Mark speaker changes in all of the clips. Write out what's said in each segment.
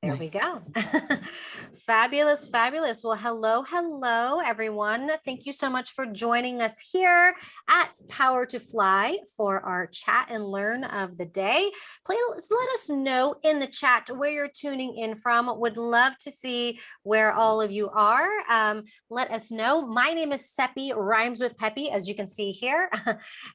Speaker 1: There we
Speaker 2: Nice.
Speaker 1: go. Fabulous, fabulous. Well, hello, everyone. Thank you so much for joining us here at Power to Fly for our chat and learn of the day. Please let us know in the chat where you're tuning in from. Would love to see where all of you are. Let us know. My name is Seppi, rhymes with Peppy, as you can see here.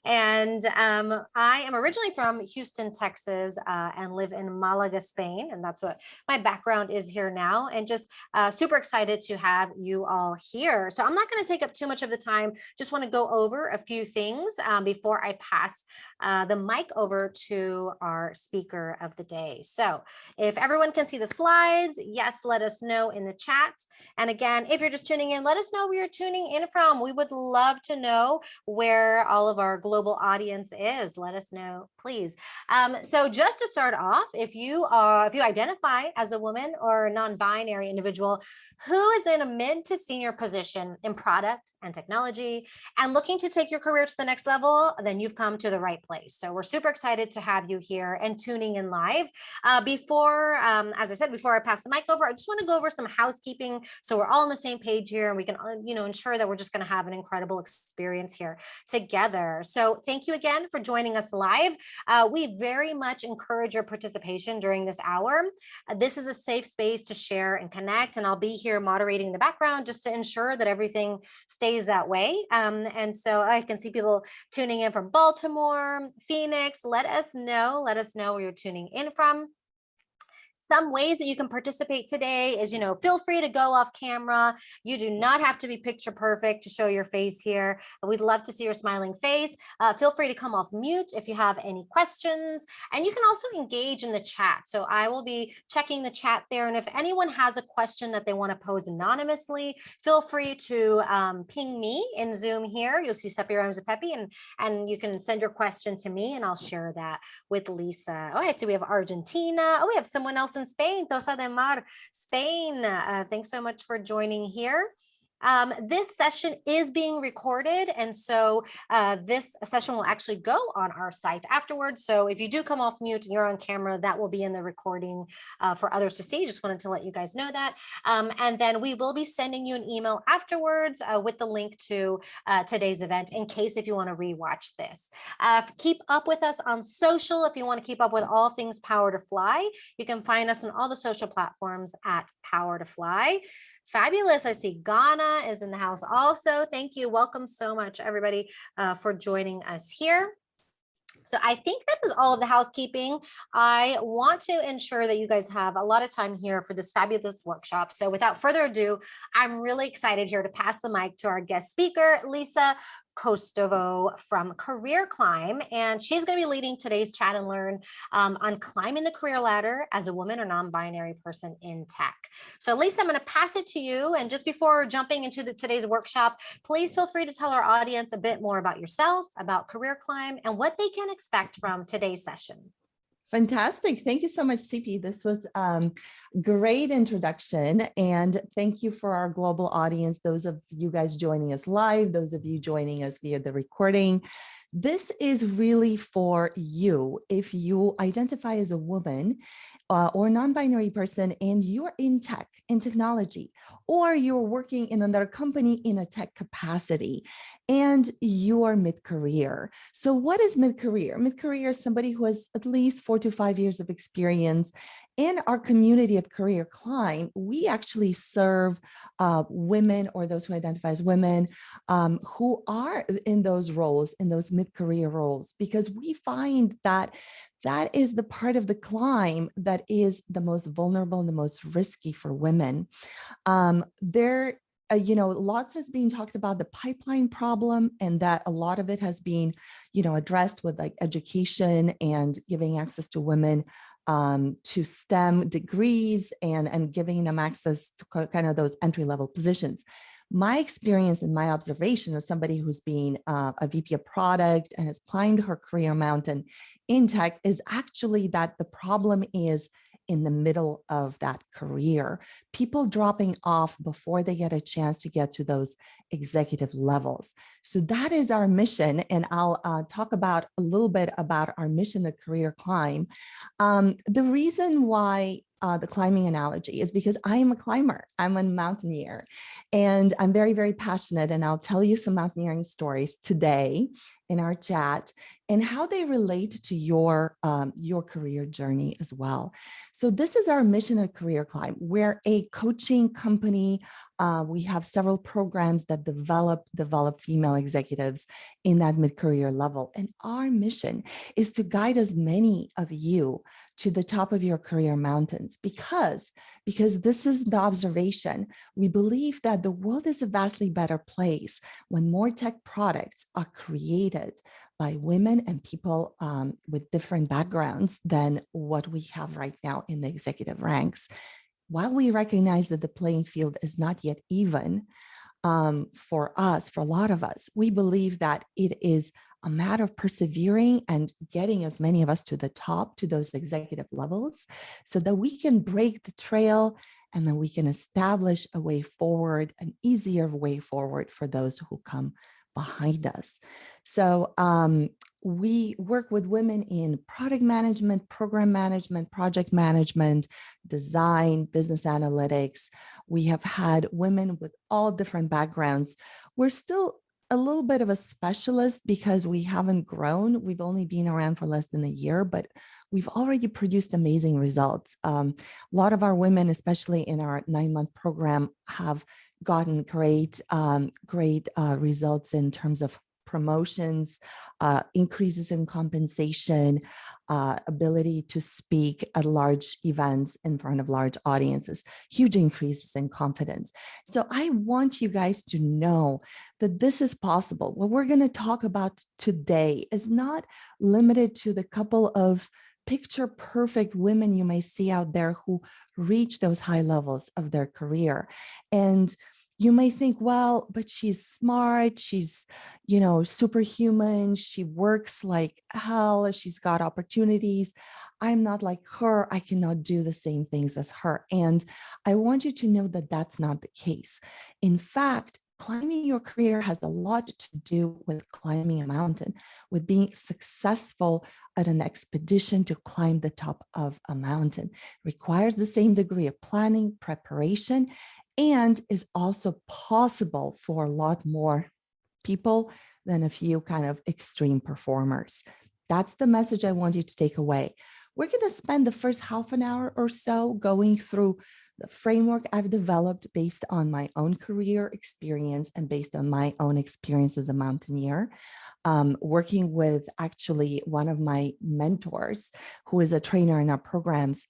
Speaker 1: And I am originally from Houston, Texas, and live in Malaga, Spain. And that's what my background is here now, and just super excited to have you all here. So I'm not going to take up too much of the time. Just want to go over a few things before I pass the mic over to our speaker of the day. So if everyone can see the slides, yes, let us know in the chat. And again, if you're just tuning in, let us know where you're tuning in from. We would love to know where all of our global audience is. Let us know, please. So just to start off, if you identify as a woman or a non-binary individual who is in a mid to senior position in product and technology and looking to take your career to the next level, then you've come to the right place. So we're super excited to have you here and tuning in live. As I said, before I pass the mic over, I just want to go over some housekeeping so we're all on the same page here and we can, ensure that we're just going to have an incredible experience here together. So thank you again for joining us live. We very much encourage your participation during this hour. This is a safe space to share and connect, and I'll be here moderating in the background just to ensure that everything stays that way. And so I can see people tuning in from Baltimore, Phoenix. Let us know where you're tuning in from. Some ways that you can participate today is, feel free to go off camera. You do not have to be picture perfect to show your face here. We'd love to see your smiling face. Feel free to come off mute if you have any questions. And you can also engage in the chat. So I will be checking the chat there. And if anyone has a question that they want to pose anonymously, feel free to ping me in Zoom here. You'll see Seppi Rhymes with Peppy, and you can send your question to me and I'll share that with Lisa. Oh, I see we have Argentina. Oh, we have someone else in Spain, Tosa de Mar, Spain. Thanks so much for joining here. This session is being recorded, and so this session will actually go on our site afterwards. So if you do come off mute and you're on camera, that will be in the recording for others to see. Just wanted to let you guys know that. And then we will be sending you an email afterwards with the link to today's event in case if you want to rewatch this. Keep up with us on social. If you want to keep up with all things Power to Fly, you can find us on all the social platforms at Power to Fly. Fabulous. I see Ghana is in the house also. Thank you. Welcome so much, everybody, for joining us here. So I think that was all of the housekeeping. I want to ensure that you guys have a lot of time here for this fabulous workshop. So without further ado, I'm really excited here to pass the mic to our guest speaker, Lisa Kostova from CareerClimb, and she's going to be leading today's chat and learn on climbing the career ladder as a woman or non-binary person in tech. So Lisa, I'm going to pass it to you. And just before jumping into today's workshop, please feel free to tell our audience a bit more about yourself, about CareerClimb, and what they can expect from today's session.
Speaker 2: Fantastic. Thank you so much, CP. This was great introduction. And thank you for our global audience, those of you guys joining us live, those of you joining us via the recording. This is really for you. If you identify as a woman or non-binary person and you're in tech, in technology, or you're working in another company in a tech capacity and you're mid-career. So what is mid-career? Mid-career is somebody who has at least 4 to 5 years of experience. In our community at CareerClimb, we actually serve women or those who identify as women who are in those roles, in those mid-career roles, because we find that that is the part of the climb that is the most vulnerable and the most risky for women. Lots has been talked about the pipeline problem, and that a lot of it has been, addressed with like education and giving access to women to STEM degrees and giving them access to kind of those entry-level positions. My experience and my observation as somebody who's been a VP of product and has climbed her career mountain in tech is actually that the problem is in the middle of that career, people dropping off before they get a chance to get to those executive levels. So that is our mission. And I'll talk about a little bit about our mission at CareerClimb. The reason why the climbing analogy is because I am a climber. I'm a mountaineer, and I'm very, very passionate. And I'll tell you some mountaineering stories today in our chat and how they relate to your career journey as well. So this is our mission at CareerClimb. We're a coaching company. We have several programs that develop female executives in that mid-career level. And our mission is to guide as many of you to the top of your career mountains because this is the observation. We believe that the world is a vastly better place when more tech products are created by women and people with different backgrounds than what we have right now in the executive ranks. While we recognize that the playing field is not yet even for us, for a lot of us, we believe that it is a matter of persevering and getting as many of us to the top, to those executive levels, so that we can break the trail and then we can establish a way forward, an easier way forward for those who come behind us. So we work with women in product management, program management, project management, design, business analytics. We have had women with all different backgrounds. We're still a little bit of a specialist because we haven't grown. We've only been around for less than a year, but we've already produced amazing results. A lot of our women, especially in our 9-month program, have gotten great results in terms of promotions, increases in compensation, ability to speak at large events in front of large audiences, huge increases in confidence. So I want you guys to know that this is possible. What we're going to talk about today is not limited to the couple of picture perfect women you may see out there who reach those high levels of their career. And you may think, well, but she's smart, she's, superhuman, she works like hell, she's got opportunities. I'm not like her, I cannot do the same things as her. And I want you to know that that's not the case. In fact, climbing your career has a lot to do with climbing a mountain, with being successful at an expedition to climb the top of a mountain. It requires the same degree of planning, preparation, and is also possible for a lot more people than a few kind of extreme performers. That's the message I want you to take away. We're going to spend the first half an hour or so going through the framework I've developed based on my own career experience and based on my own experience as a mountaineer, working with actually one of my mentors, who is a trainer in our programs.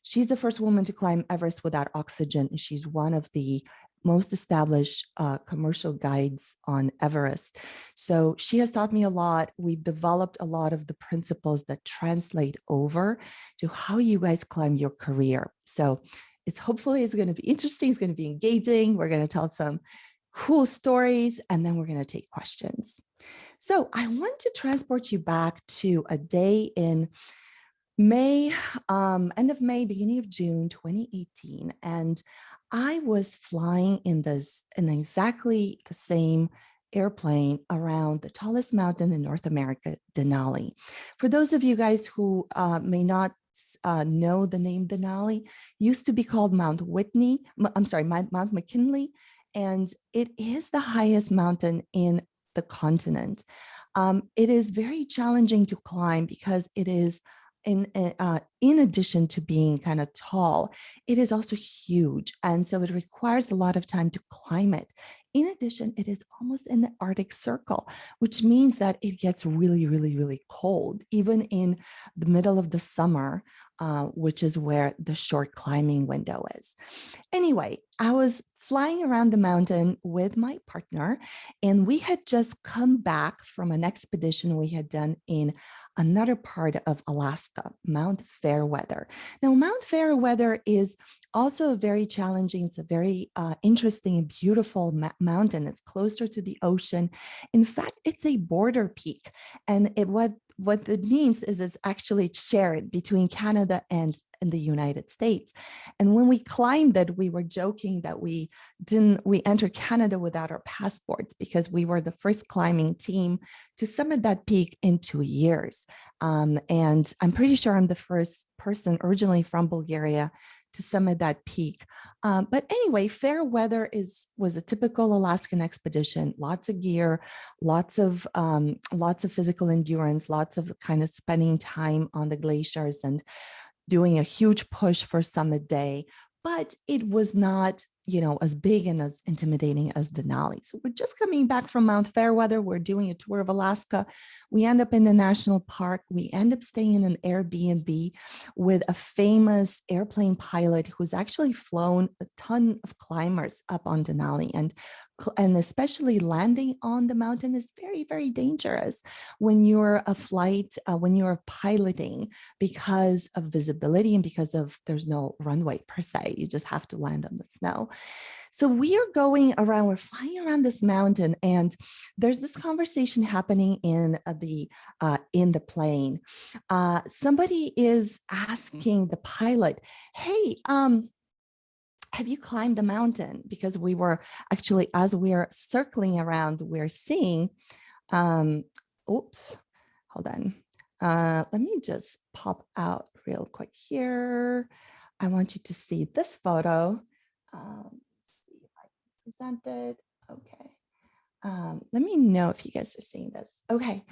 Speaker 2: She's the first woman to climb Everest without oxygen. She's one of the most established commercial guides on Everest. So she has taught me a lot. We've developed a lot of the principles that translate over to how you guys climb your career. So hopefully it's going to be interesting. It's going to be engaging. We're going to tell some cool stories, and then we're going to take questions. So I want to transport you back to a day in May, end of May, beginning of June, 2018. And I was flying in exactly the same airplane around the tallest mountain in North America, Denali. For those of you guys who may not know the name Denali, used to be called Mount McKinley, and it is the highest mountain in the continent. It is very challenging to climb because it is in addition to being kind of tall, it is also huge. And so it requires a lot of time to climb it. In addition, it is almost in the Arctic Circle, which means that it gets really, really, really cold, even in the middle of the summer, which is where the short climbing window is. Anyway, I was flying around the mountain with my partner, and we had just come back from an expedition we had done in another part of Alaska, Mount Fairweather. Now, Mount Fairweather is also very challenging. It's a very interesting and beautiful mountain. It's closer to the ocean. In fact, it's a border peak. And what it means is it's actually shared between Canada and the United States. And when we climbed it, we were joking that we entered Canada without our passports because we were the first climbing team to summit that peak in 2 years. And I'm pretty sure I'm the first person originally from Bulgaria to summit that peak. But anyway, fair weather was a typical Alaskan expedition, lots of gear, lots of physical endurance, lots of kind of spending time on the glaciers and doing a huge push for summit day. But it was not, as big and as intimidating as Denali. So we're just coming back from Mount Fairweather. We're doing a tour of Alaska. We end up in the national park. We end up staying in an Airbnb with a famous airplane pilot who's actually flown a ton of climbers up on Denali. And especially landing on the mountain is very, very dangerous when you're when you're piloting, because of visibility and because of there's no runway per se. You just have to land on the snow. So we are we're flying around this mountain, and there's this conversation happening in the plane. Somebody is asking the pilot, "Hey, have you climbed the mountain?" Because we were actually, as we're circling around, we're seeing, oops, hold on. Let me just pop out real quick here. I want you to see this photo. Let's see if I can present it. Okay. Let me know if you guys are seeing this. Okay.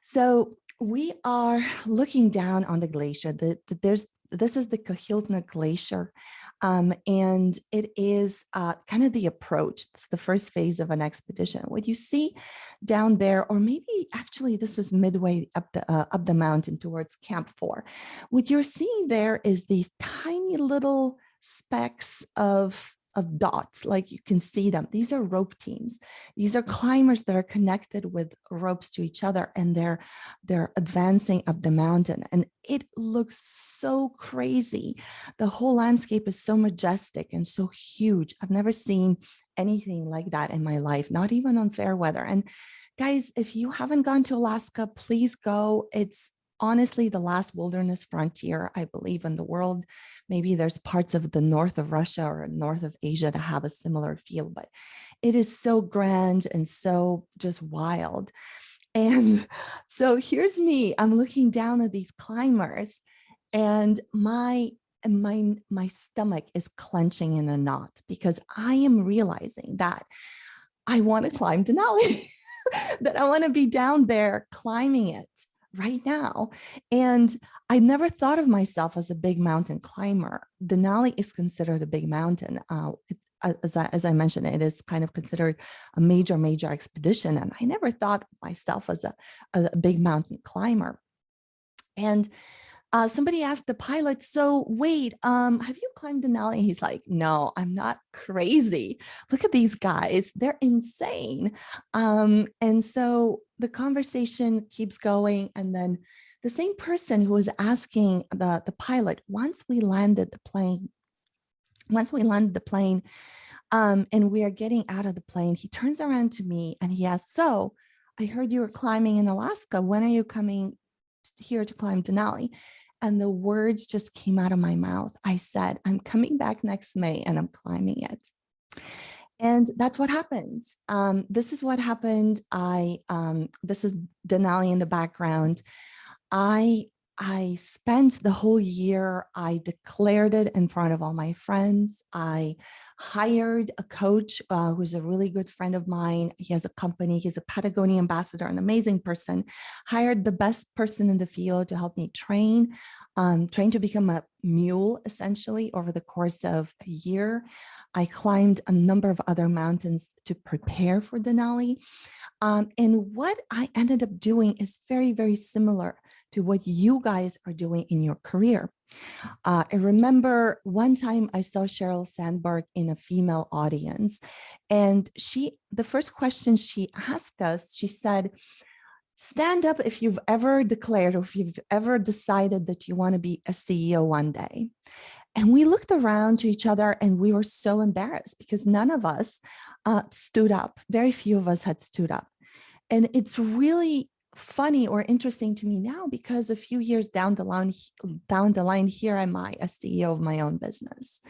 Speaker 2: So we are looking down on the glacier. This is the Cohiltna Glacier, and it is kind of the approach. It's the first phase of an expedition. What you see down there, or maybe actually this is midway up the mountain towards Camp 4. What you're seeing there is these tiny little specks of dots, like you can see them. These are rope teams. These are climbers that are connected with ropes to each other, and they're advancing up the mountain. And it looks so crazy. The whole landscape is so majestic and so huge. I've never seen anything like that in my life, not even on fair weather. And guys, if you haven't gone to Alaska, please go. It's honestly the last wilderness frontier, I believe, in the world. Maybe there's parts of the north of Russia or north of Asia that have a similar feel, but it is so grand and so just wild. And so here's me, I'm looking down at these climbers, and my stomach is clenching in a knot because I am realizing that I want to climb Denali, that I want to be down there climbing it right now. And I never thought of myself as a big mountain climber. Denali is considered a big mountain. As I mentioned, it is kind of considered a major expedition. And I never thought of myself as a big mountain climber. And somebody asked the pilot, "So wait, have you climbed Denali?" And he's like, "No, I'm not crazy. Look at these guys. They're insane." And so the conversation keeps going. And then the same person who was asking the pilot, once we landed the plane, and we are getting out of the plane, he turns around to me and he asks, "So I heard you were climbing in Alaska. When are you coming here to climb Denali?" And the words just came out of my mouth. I said, "I'm coming back next May and I'm climbing it." And that's what happened. This is what happened. This is Denali in the background. I spent the whole year, I declared it in front of all my friends. I hired a coach who's a really good friend of mine. He has a company, he's a Patagonia ambassador, an amazing person. Hired the best person in the field to help me train to become a mule, essentially, over the course of a year. I climbed a number of other mountains to prepare for Denali. And what I ended up doing is very, very similar to what you guys are doing in your career. I remember one time I saw Sheryl Sandberg in a female audience, and the first question she asked us, she said, "Stand up if you've ever declared or if you've ever decided that you want to be a CEO one day." And we looked around to each other and we were so embarrassed because none of us stood up. Very few of us had stood up. And it's really funny or interesting to me now because a few years down the line, here am I, a CEO of my own business,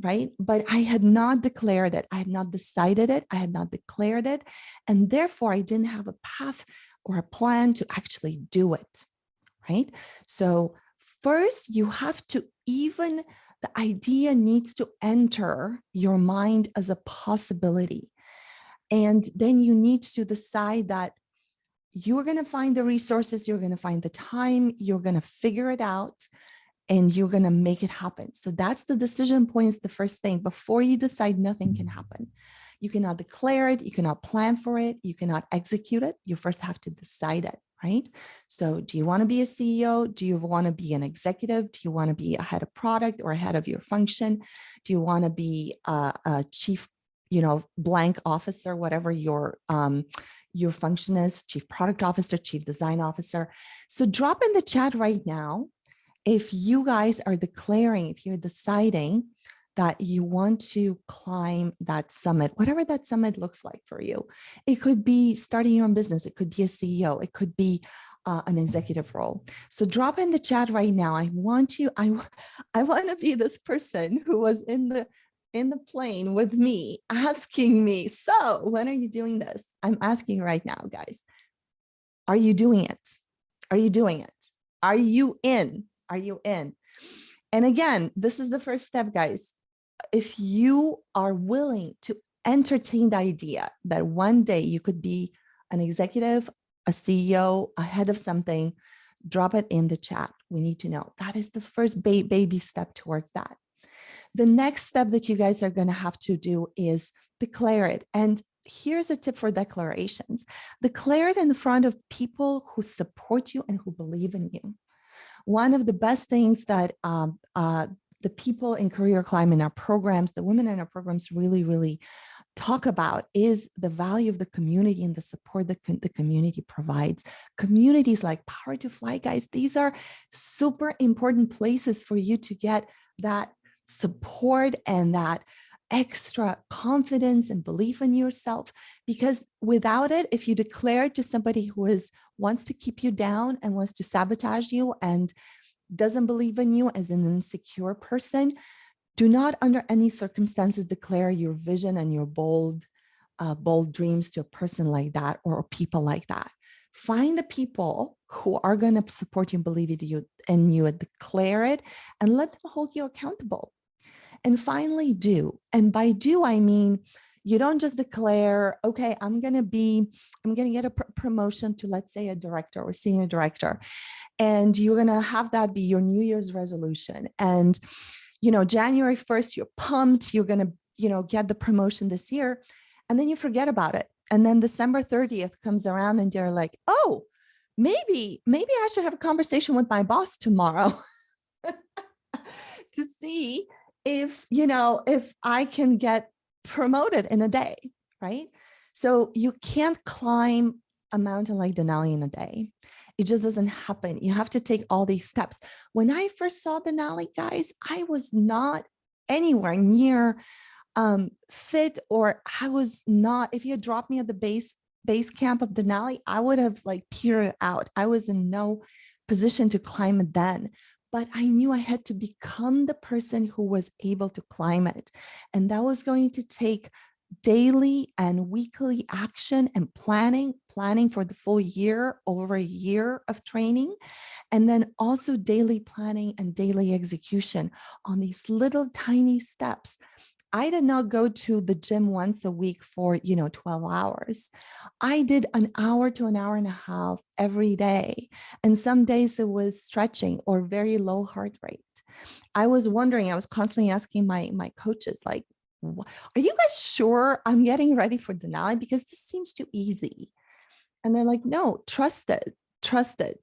Speaker 2: right? But I had not declared it. I had not decided it. I had not declared it. And therefore, I didn't have a path or a plan to actually do it, right? So first, you have to the idea needs to enter your mind as a possibility. And then you need to decide that you're going to find the resources, you're going to find the time, you're going to figure it out, and you're going to make it happen. So that's the decision point, is the first thing. Before you decide, nothing can happen. You cannot declare it, you cannot plan for it, you cannot execute it. You first have to decide it, right? So do you want to be a CEO? Do you want to be an executive? Do you want to be a head of product or a head of your function? Do you want to be a chief, blank officer, whatever your function is, chief product officer, chief design officer? So drop in the chat right now if you guys are declaring, if you're deciding that you want to climb that summit, whatever that summit looks like for you. It could be starting your own business. It could be a CEO. It could be an executive role. So drop in the chat right now. I want to be this person who was in the plane with me, asking me, so when are you doing this? I'm asking right now, guys. Are you doing it? Are you doing it? Are you in? Are you in? And again, this is the first step, guys. If you are willing to entertain the idea that one day you could be an executive, a CEO, a head of something, drop it in the chat. We need to know. That is the first baby step towards that. The next step that you guys are going to have to do is declare it. And here's a tip for declarations. Declare it in front of people who support you and who believe in you. One of the best things that the people in CareerClimb in our programs, the women in our programs really, really talk about is the value of the community and the support that the community provides. Communities like Power to Fly, guys, these are super important places for you to get that support and that extra confidence and belief in yourself. Because without it, if you declare to somebody who wants to keep you down and wants to sabotage you and doesn't believe in you as an insecure person, do not under any circumstances declare your vision and your bold dreams to a person like that or people like that. Find the people who are going to support you and believe in you and declare it, and let them hold you accountable. And finally, do. And by do, I mean, you don't just declare, okay, I'm going to get a promotion to, let's say, a director or senior director. And you're going to have that be your New Year's resolution. And, January 1st, you're pumped, you're going to, get the promotion this year. And then you forget about it. And then December 30th comes around and you're like, oh, maybe I should have a conversation with my boss tomorrow to see if I can get promoted in a day, right? So you can't climb a mountain like Denali in a day. It just doesn't happen. You have to take all these steps. When I first saw Denali, guys, I was not anywhere near fit, or I was not, if you had dropped me at the base camp of Denali, I would have petered out. I was in no position to climb it then. But I knew I had to become the person who was able to climb it. And that was going to take daily and weekly action and planning for the full year, over a year of training. And then also daily planning and daily execution on these little tiny steps. I did not go to the gym once a week for, 12 hours. I did an hour to an hour and a half every day. And some days it was stretching or very low heart rate. I was constantly asking my coaches, are you guys sure I'm getting ready for Denali? Because this seems too easy. And they're like, no, trust it.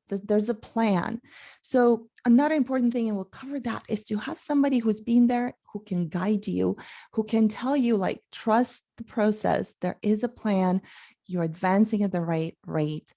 Speaker 2: There's a plan. So another important thing, and we'll cover that, is to have somebody who's been there, who can guide you, who can tell you, trust the process. There is a plan. You're advancing at the right rate.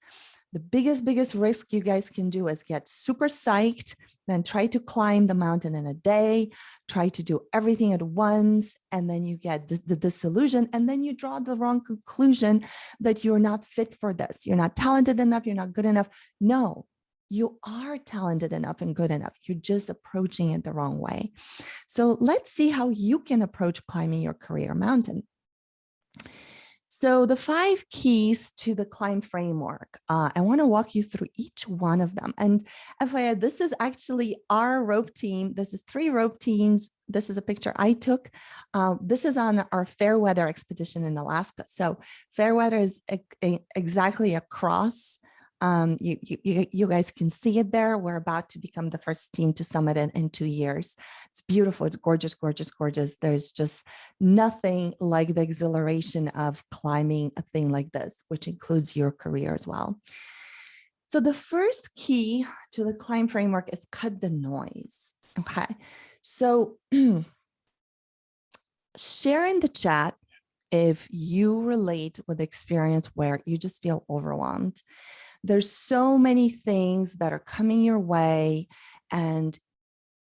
Speaker 2: The biggest risk you guys can do is get super psyched then try to climb the mountain in a day, try to do everything at once, and then you get the disillusion, and then you draw the wrong conclusion that you're not fit for this. You're not talented enough. You're not good enough. No, you are talented enough and good enough. You're just approaching it the wrong way. So let's see how you can approach climbing your career mountain. So the 5 keys to the climb framework, I want to walk you through each one of them. And FYI, this is actually our rope team. This is 3 rope teams. This is a picture I took. This is on our fair weather expedition in Alaska. So fair weather is exactly across. You guys can see it there. We're about to become the first team to summit it in 2 years. It's beautiful. It's gorgeous, gorgeous, gorgeous. There's just nothing like the exhilaration of climbing a thing like this, which includes your career as well. So the first key to the climb framework is cut the noise. Okay. So share in the chat if you relate with the experience where you just feel overwhelmed. There's so many things that are coming your way. And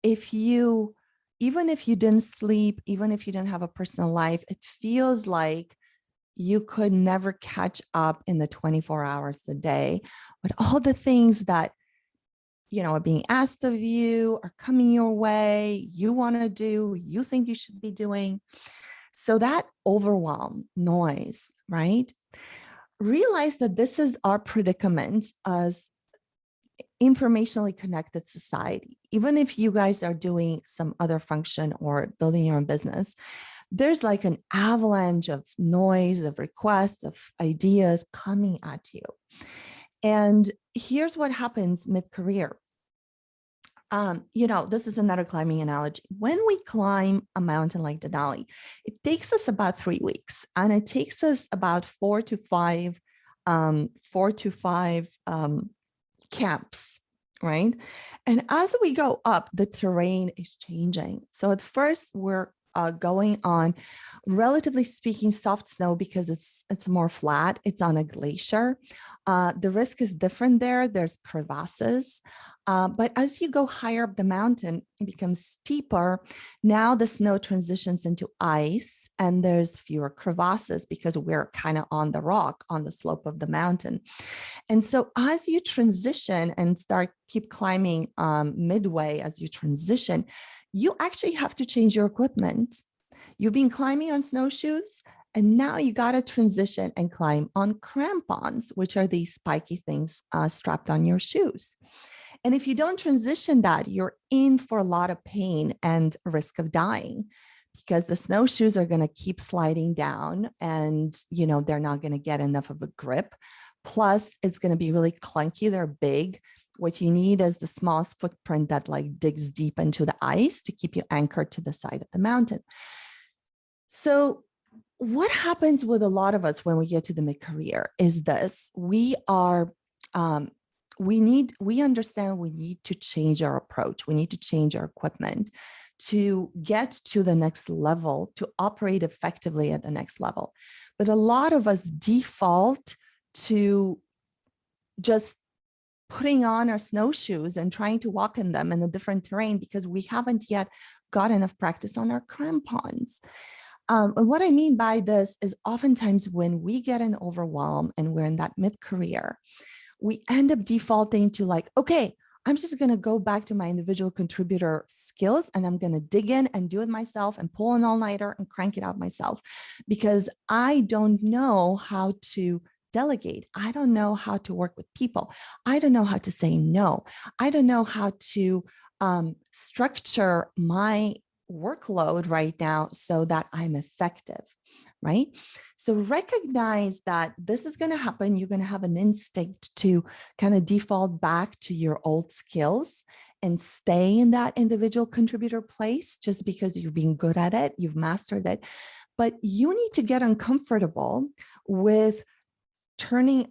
Speaker 2: even if you didn't sleep, even if you didn't have a personal life, it feels like you could never catch up in the 24 hours a day. But all the things that, are being asked of you are coming your way, you want to do, you think you should be doing. So that overwhelm, noise, right? Realize that this is our predicament as informationally connected society. Even if you guys are doing some other function or building your own business, there's like an avalanche of noise, of requests, of ideas coming at you. And here's what happens mid-career. This is another climbing analogy. When we climb a mountain like Denali, it takes us about 3 weeks, and it takes us about 4 to 5 camps, right? And as we go up, the terrain is changing. So at first we're going on, relatively speaking, soft snow because it's more flat. It's on a glacier. The risk is different there. There's crevasses. But as you go higher up the mountain, it becomes steeper. Now the snow transitions into ice, and there's fewer crevasses because we're kind of on the rock, on the slope of the mountain. And so as you transition and keep climbing midway, as you transition, you actually have to change your equipment. You've been climbing on snowshoes, and now you got to transition and climb on crampons, which are these spiky things strapped on your shoes. And if you don't transition that, you're in for a lot of pain and risk of dying, because the snowshoes are going to keep sliding down, and they're not going to get enough of a grip. Plus, it's going to be really clunky. They're big. What you need is the smallest footprint that digs deep into the ice to keep you anchored to the side of the mountain. So what happens with a lot of us when we get to the mid-career is this: we understand we need to change our approach. We need to change our equipment to get to the next level, to operate effectively at the next level. But a lot of us default to just putting on our snowshoes and trying to walk in them in a different terrain because we haven't yet got enough practice on our crampons. And what I mean by this is oftentimes when we get an overwhelm and we're in that mid-career, we end up defaulting to okay, I'm just going to go back to my individual contributor skills, and I'm going to dig in and do it myself and pull an all-nighter and crank it out myself because I don't know how to delegate. I don't know how to work with people. I don't know how to say no. I don't know how to structure my workload right now so that I'm effective, right? So recognize that this is going to happen. You're going to have an instinct to kind of default back to your old skills and stay in that individual contributor place just because you're being good at it, you've mastered it. But you need to get uncomfortable with changing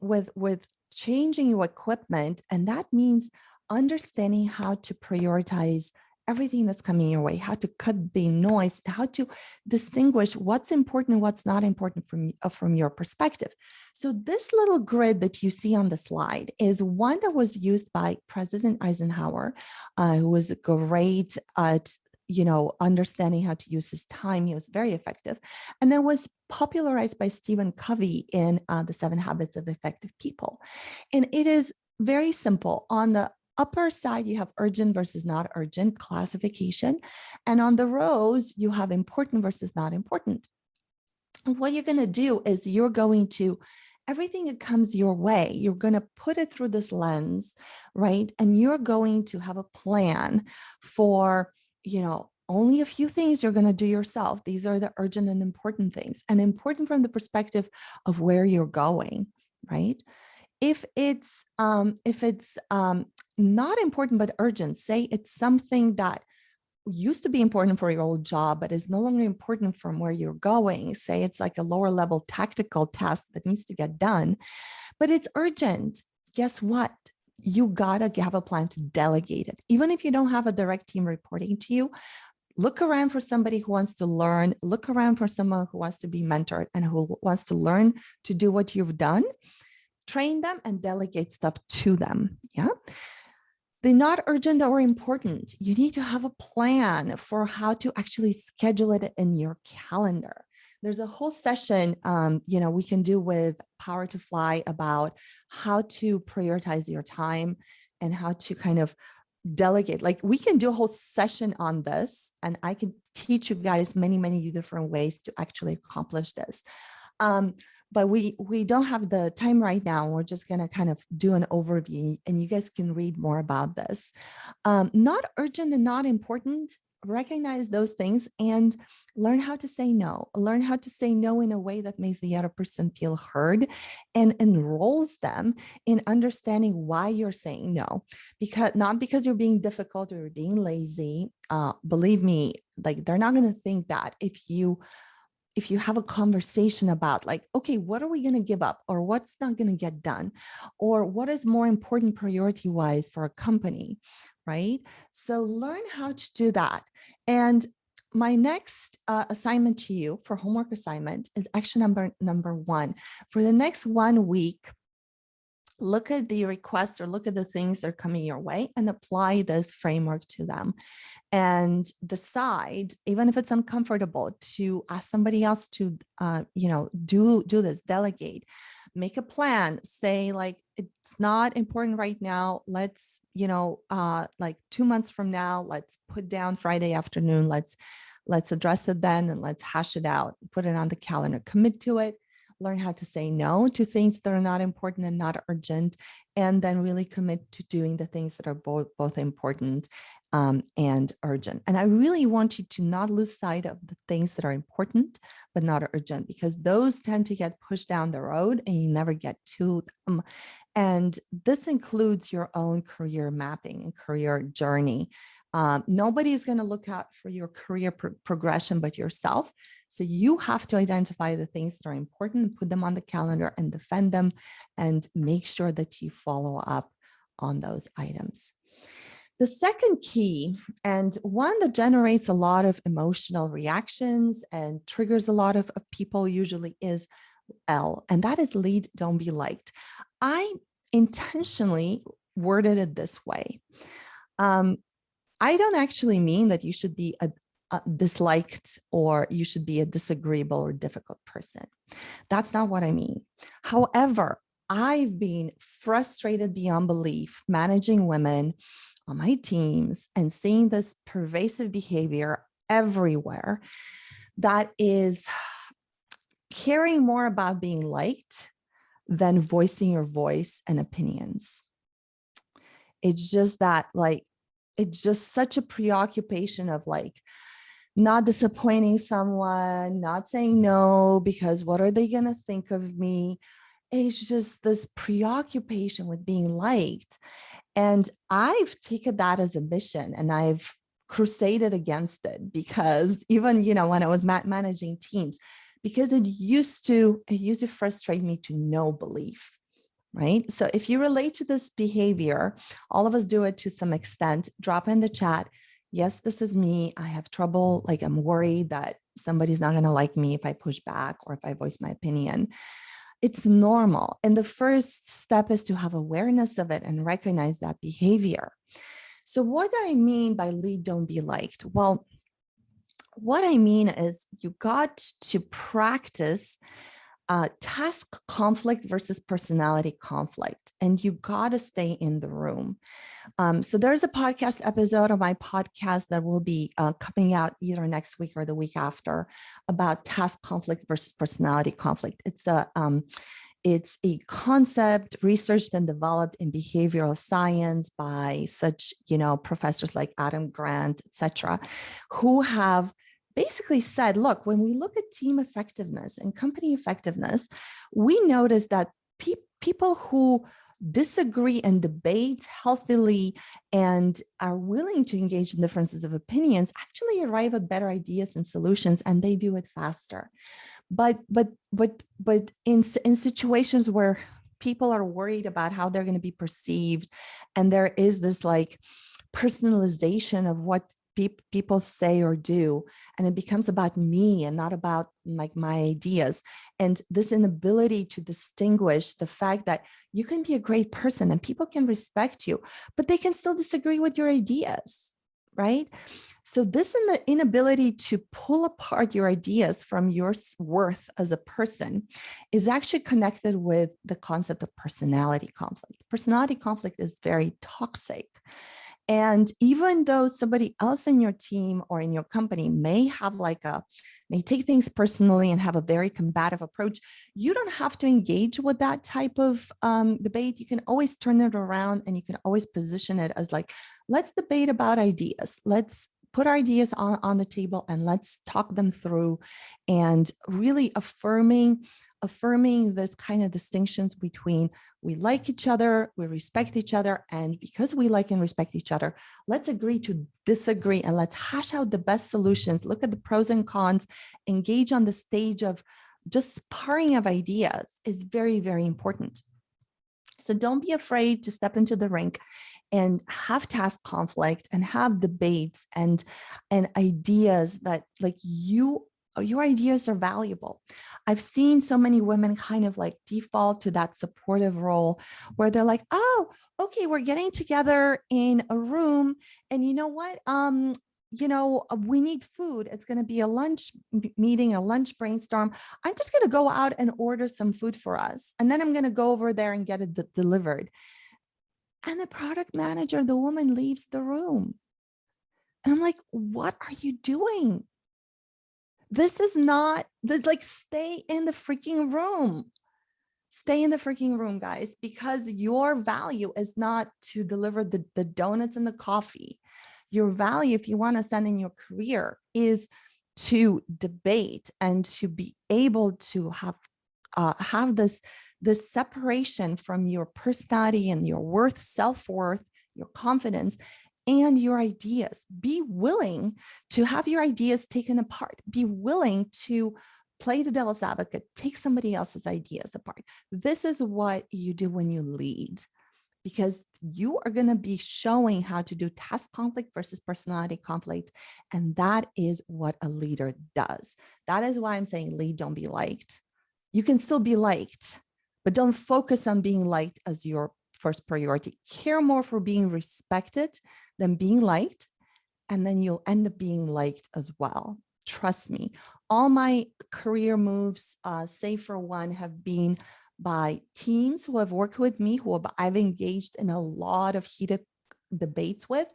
Speaker 2: your equipment. And that means understanding how to prioritize everything that's coming your way, how to cut the noise, how to distinguish what's important and what's not important from your perspective. So this little grid that you see on the slide is one that was used by President Eisenhower, who was great at understanding how to use his time. He was very effective. And then was popularized by Stephen Covey in The 7 Habits of Effective People. And it is very simple. On the upper side, you have urgent versus not urgent classification. And on the rows, you have important versus not important. And what you're going to do is you're going to, everything that comes your way, you're going to put it through this lens, right? And you're going to have a plan for, only a few things you're going to do yourself. These are the urgent and important things, and important from the perspective of where you're going, right? If it's not important but urgent, say it's something that used to be important for your old job but is no longer important from where you're going. Say it's like a lower level tactical task that needs to get done, but it's urgent. Guess what? You gotta have a plan to delegate it. Even if you don't have a direct team reporting to you, look around for somebody who wants to learn, look around for someone who wants to be mentored and who wants to learn to do what you've done. Train them and delegate stuff to them. Yeah. They're not urgent or important. You need to have a plan for how to actually schedule it in your calendar. There's a whole session, we can do with Power to Fly about how to prioritize your time and how to kind of delegate. Like, we can do a whole session on this, and I can teach you guys many, many different ways to actually accomplish this. But we don't have the time right now. We're just going to kind of do an overview, and you guys can read more about this. Not urgent and not important. Recognize those things and learn how to say no. Learn how to say no in a way that makes the other person feel heard and enrolls them in understanding why you're saying no. Because not because you're being difficult or you're being lazy. Believe me, like, they're not going to think that if you have a conversation about, like, okay, what are we going to give up, or what's not going to get done, or what is more important priority wise for a company, right? So learn how to do that. And my next assignment to you for homework assignment is action number 1. For the next 1 week, look at the requests or look at the things that are coming your way and apply this framework to them, and decide, even if it's uncomfortable, to ask somebody else to, do this, delegate, make a plan, say, like, it's not important right now. Let's, like 2 months from now, let's put down Friday afternoon. Let's address it then, and let's hash it out, put it on the calendar, commit to it. Learn how to say no to things that are not important and not urgent, and then really commit to doing the things that are both important and urgent. And I really want you to not lose sight of the things that are important but not urgent, because those tend to get pushed down the road and you never get to them. And this includes your own career mapping and career journey. Nobody is going to look out for your career progression but yourself. So you have to identify the things that are important, put them on the calendar and defend them, and make sure that you follow up on those items. The second key, and one that generates a lot of emotional reactions and triggers a lot of people usually, is L, and that is lead, don't be liked. I intentionally worded it this way. I don't actually mean that you should be a disliked or you should be a disagreeable or difficult person. That's not what I mean. However, I've been frustrated beyond belief managing women on my teams and seeing this pervasive behavior everywhere that is caring more about being liked than voicing your voice and opinions. It's just that, like, it's just such a preoccupation of, like, not disappointing someone, not saying no because what are they going to think of me? It's just this preoccupation with being liked. And I've taken that as a mission and I've crusaded against it, because even, when I was managing teams, because it used to frustrate me to no belief. Right? So if you relate to this behavior, all of us do it to some extent, drop in the chat. Yes, this is me. I have trouble. Like, I'm worried that somebody's not going to like me if I push back or if I voice my opinion. It's normal. And the first step is to have awareness of it and recognize that behavior. So what I mean by lead, don't be liked? Well, what I mean is you got to practice task conflict versus personality conflict, and you got to stay in the room. So there's a podcast episode of my podcast that will be coming out either next week or the week after about task conflict versus personality conflict. It's a concept researched and developed in behavioral science by such, professors like Adam Grant, etc., who have basically said, look, when we look at team effectiveness and company effectiveness, we notice that people who disagree and debate healthily and are willing to engage in differences of opinions actually arrive at better ideas and solutions, and they do it faster. But in situations where people are worried about how they're going to be perceived, and there is this like personalization of what people say or do, and it becomes about me and not about like my ideas, and this inability to distinguish the fact that you can be a great person and people can respect you, but they can still disagree with your ideas, right? So this inability to pull apart your ideas from your worth as a person is actually connected with the concept of personality conflict. Personality conflict is very toxic. And even though somebody else in your team or in your company may take things personally and have a very combative approach, you don't have to engage with that type of debate. You can always turn it around, and you can always position it as like, let's debate about ideas. Let's put our ideas on the table and let's talk them through, and really affirming this kind of distinctions between we like each other, we respect each other, and because we like and respect each other, let's agree to disagree and let's hash out the best solutions, look at the pros and cons, engage on the stage of just sparring of ideas is very, very important. So don't be afraid to step into the rink and have task conflict and have debates and ideas that like your ideas are valuable. I've seen so many women kind of like default to that supportive role where they're like, oh, okay, we're getting together in a room, and you know what? We need food. It's going to be a lunch meeting, a lunch brainstorm. I'm just going to go out and order some food for us, and then I'm going to go over there and get it delivered. And the product manager, the woman, leaves the room. And I'm like, what are you doing? This is not like, stay in the freaking room. Stay in the freaking room, guys, because your value is not to deliver the donuts and the coffee. Your value, if you want to stand in your career, is to debate and to be able to have this separation from your personality and your worth, self-worth, your confidence, and your ideas. Be willing to have your ideas taken apart. Be willing to play the devil's advocate, take somebody else's ideas apart. This is what you do when you lead, because you are going to be showing how to do task conflict versus personality conflict. And that is what a leader does. That is why I'm saying lead, don't be liked. You can still be liked, but don't focus on being liked as your first priority. Care more for being respected than being liked, and then you'll end up being liked as well. Trust me, all my career moves, save for one, have been by teams who have worked with me, I've engaged in a lot of heated debates with,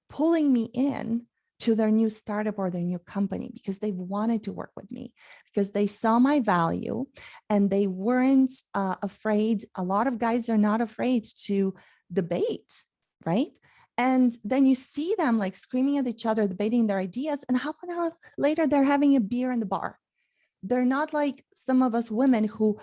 Speaker 2: pulling me in to their new startup or their new company because they wanted to work with me, because they saw my value and they weren't afraid. A lot of guys are not afraid to debate, right? And then you see them like screaming at each other, debating their ideas, and half an hour later, they're having a beer in the bar. They're not like some of us women who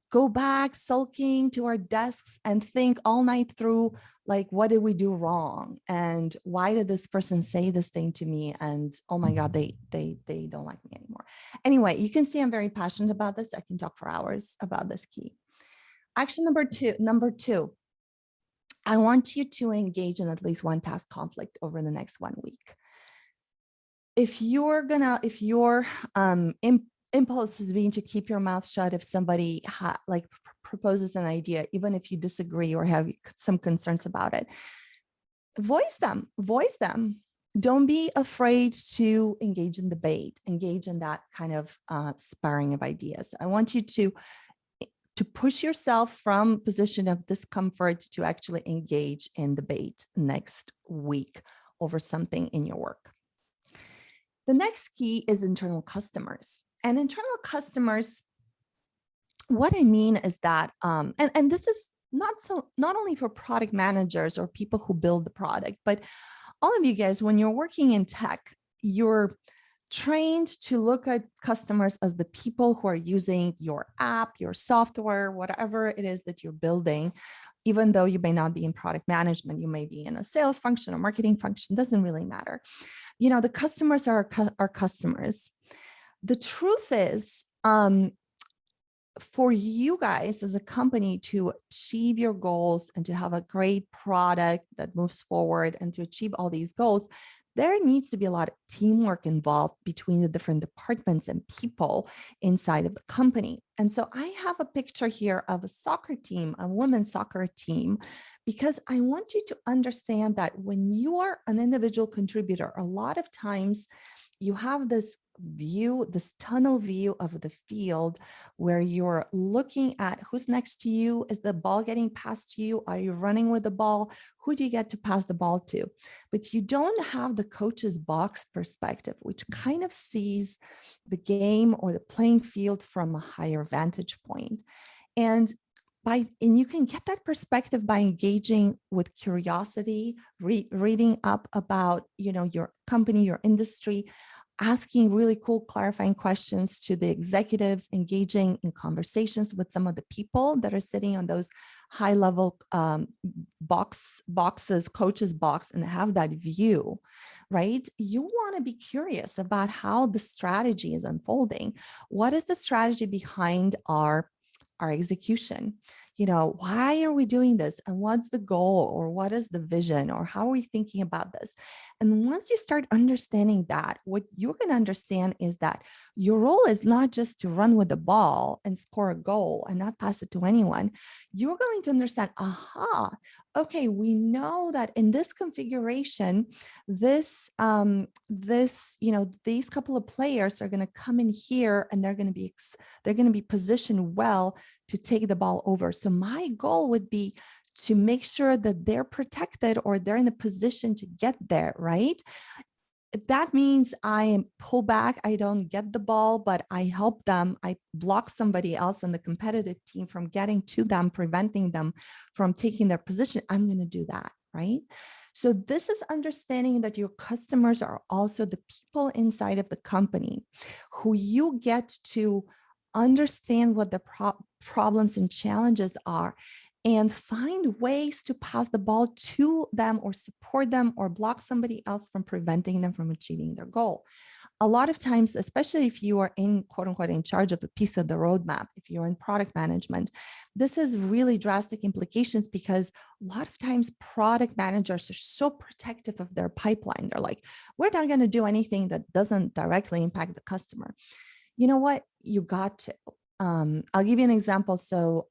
Speaker 2: go back sulking to our desks and think all night through, like, what did we do wrong? And why did this person say this thing to me? And oh my God, they don't like me anymore. Anyway, you can see I'm very passionate about this. I can talk for hours about this key. Action number two, I want you to engage in at least one task conflict over the next 1 week. if your impulse is being to keep your mouth shut if somebody proposes an idea, even if you disagree or have some concerns about it, voice them. Don't be afraid to engage in debate, engage in that kind of sparring of ideas. I want you to push yourself from position of discomfort to actually engage in debate next week over something in your work. The next key is internal customers. And internal customers, what I mean is that, and this is not only for product managers or people who build the product, but all of you guys, when you're working in tech, you're trained to look at customers as the people who are using your app, your software, whatever it is that you're building. Even though you may not be in product management, you may be in a sales function or marketing function, doesn't really matter. You know, the customers are our customers. The truth is, for you guys as a company to achieve your goals and to have a great product that moves forward and to achieve all these goals, there needs to be a lot of teamwork involved between the different departments and people inside of the company. And so I have a picture here of a soccer team, a women's soccer team, because I want you to understand that when you are an individual contributor, a lot of times you have this view, this tunnel view of the field where you're looking at who's next to you. Is the ball getting passed to you? Are you running with the ball? Who do you get to pass the ball to? But you don't have the coach's box perspective, which kind of sees the game or the playing field from a higher vantage point. And you can get that perspective by engaging with curiosity, reading up about, your company, your industry, asking really cool clarifying questions to the executives, engaging in conversations with some of the people that are sitting on those high level boxes, coaches box, and have that view, right? You want to be curious about how the strategy is unfolding. What is the strategy behind our execution? Why are we doing this? And what's the goal? Or what is the vision? Or how are we thinking about this? And once you start understanding that, what you're going to understand is that your role is not just to run with the ball and score a goal and not pass it to anyone. You're going to understand, okay, we know that in this configuration, these couple of players are going to come in here and they're going to be positioned well to take the ball over. So my goal would be to make sure that they're protected or they're in a position to get there, right? That means I pull back, I don't get the ball, but I help them. I block somebody else on the competitive team from getting to them, preventing them from taking their position. I'm going to do that, right? So this is understanding that your customers are also the people inside of the company who you get to understand what the problems and challenges are and find ways to pass the ball to them or support them or block somebody else from preventing them from achieving their goal. A lot of times, especially if you are in quote unquote in charge of a piece of the roadmap, if you're in product management, this has really drastic implications because a lot of times product managers are so protective of their pipeline. They're like, we're not going to do anything that doesn't directly impact the customer. You know what? You got to. I'll give you an example. So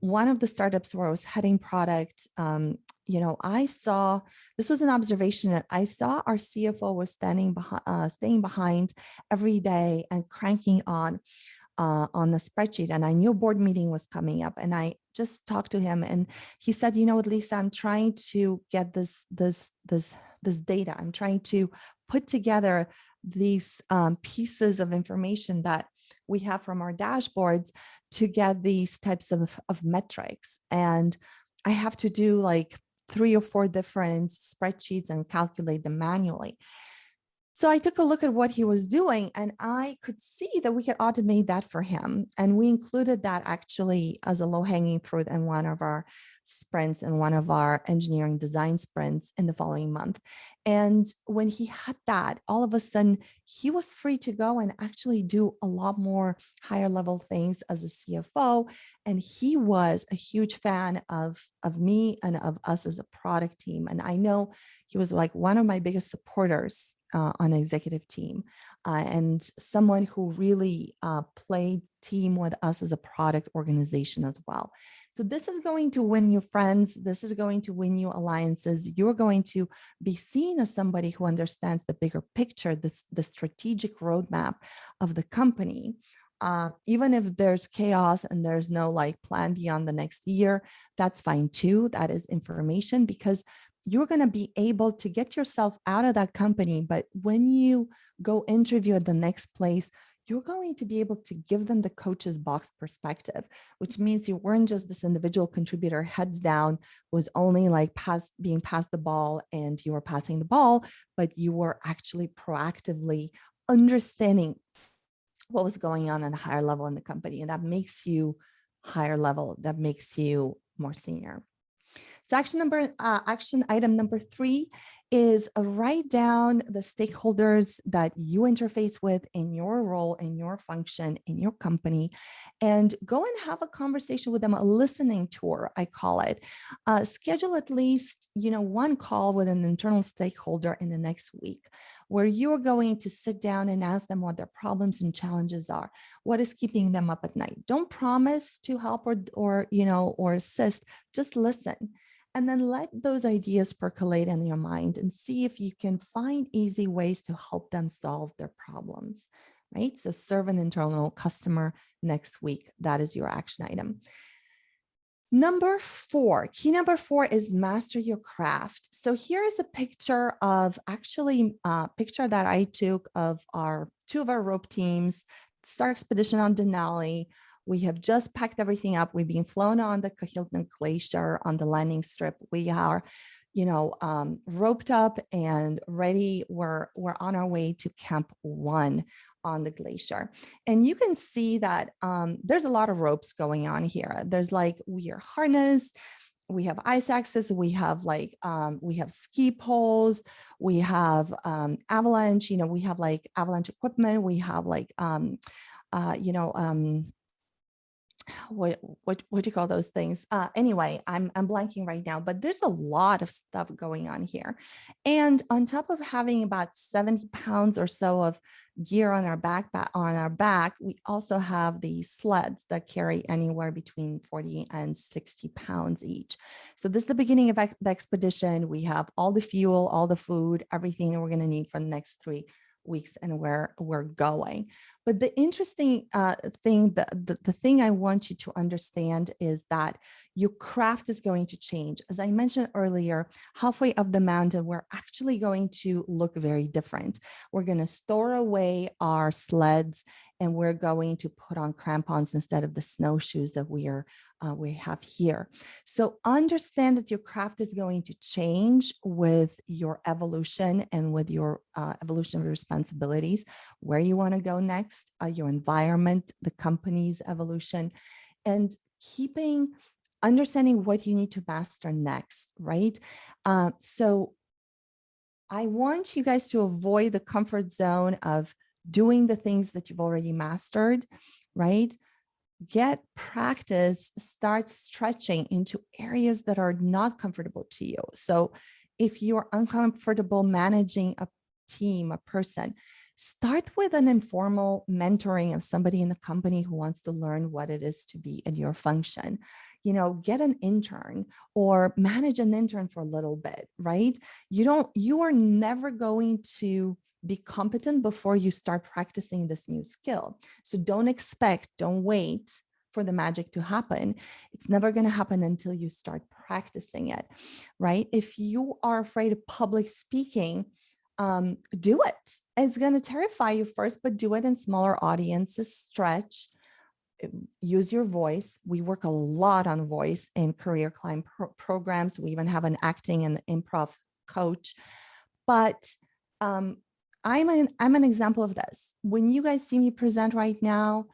Speaker 2: one of the startups where I was heading product, I saw, this was an observation that I saw our CFO was staying behind every day and cranking on the spreadsheet. And I knew a board meeting was coming up and I just talked to him and he said, you know what, Lisa, I'm trying to get this data. I'm trying to put together these pieces of information that we have from our dashboards to get these types of metrics. And I have to do like 3 or 4 different spreadsheets and calculate them manually. So I took a look at what he was doing and I could see that we could automate that for him. And we included that actually as a low-hanging fruit in one of our sprints and one of our engineering design sprints in the following month. And when he had that, all of a sudden he was free to go and actually do a lot more higher level things as a CFO. And he was a huge fan of me and of us as a product team. And I know he was like one of my biggest supporters on the executive team, and someone who really played team with us as a product organization as well. So this is going to win you friends. This is going to win you alliances. You're going to be seen as somebody who understands the bigger picture, the strategic roadmap of the company. Even if there's chaos and there's no like plan beyond the next year, that's fine too. That is information, because you're going to be able to get yourself out of that company. But when you go interview at the next place, you're going to be able to give them the coach's box perspective, which means you weren't just this individual contributor heads down, was only like being passed the ball and you were passing the ball, but you were actually proactively understanding what was going on at a higher level in the company. And that makes you higher level, that makes you more senior. So action item number 3 is write down the stakeholders that you interface with in your role, in your function, in your company, and go and have a conversation with them, a listening tour, I call it. Schedule at least, one call with an internal stakeholder in the next week, where you're going to sit down and ask them what their problems and challenges are. What is keeping them up at night? Don't promise to help or assist, just listen. And then let those ideas percolate in your mind and see if you can find easy ways to help them solve their problems, right? So serve an internal customer next week. That is your action item. Key number 4 is master your craft. So here's a picture of picture that I took of two of our rope teams, Star Expedition on Denali. We have just packed everything up. We've been flown on the Kahiltner Glacier on the landing strip. We are, roped up and ready. We're on our way to Camp 1 on the glacier. And you can see that there's a lot of ropes going on here. There's we are harnessed. We have ice axes. We have we have ski poles. We have avalanche. We have avalanche equipment. We have what do you call those things? Anyway, I'm blanking right now, but there's a lot of stuff going on here. And on top of having about 70 pounds or so of gear on our back, we also have these sleds that carry anywhere between 40 and 60 pounds each. So this is the beginning of the expedition. We have all the fuel, all the food, everything that we're going to need for the next 3 weeks and where we're going. But the interesting thing, the thing I want you to understand is that your craft is going to change. As I mentioned earlier, halfway up the mountain, we're actually going to look very different. We're going to store away our sleds and we're going to put on crampons instead of the snowshoes that we have here. So understand that your craft is going to change with your evolution and with your evolution of responsibilities, where you want to go next, your environment, the company's evolution, and understanding what you need to master next, right? So I want you guys to avoid the comfort zone of doing the things that you've already mastered, right? Get practice, start stretching into areas that are not comfortable to you. So if you're uncomfortable managing a team, a person, start with an informal mentoring of somebody in the company who wants to learn what it is to be in your function. Get an intern or manage an intern for a little bit, right? You are never going to be competent before you start practicing this new skill. So don't wait for the magic to happen. It's never going to happen until you start practicing it, right? If you are afraid of public speaking, do it. It's going to terrify you first, but do it in smaller audiences, stretch, use your voice. We work a lot on voice in CareerClimb programs. We even have an acting and improv coach, but I'm an example of this. When you guys see me present right now,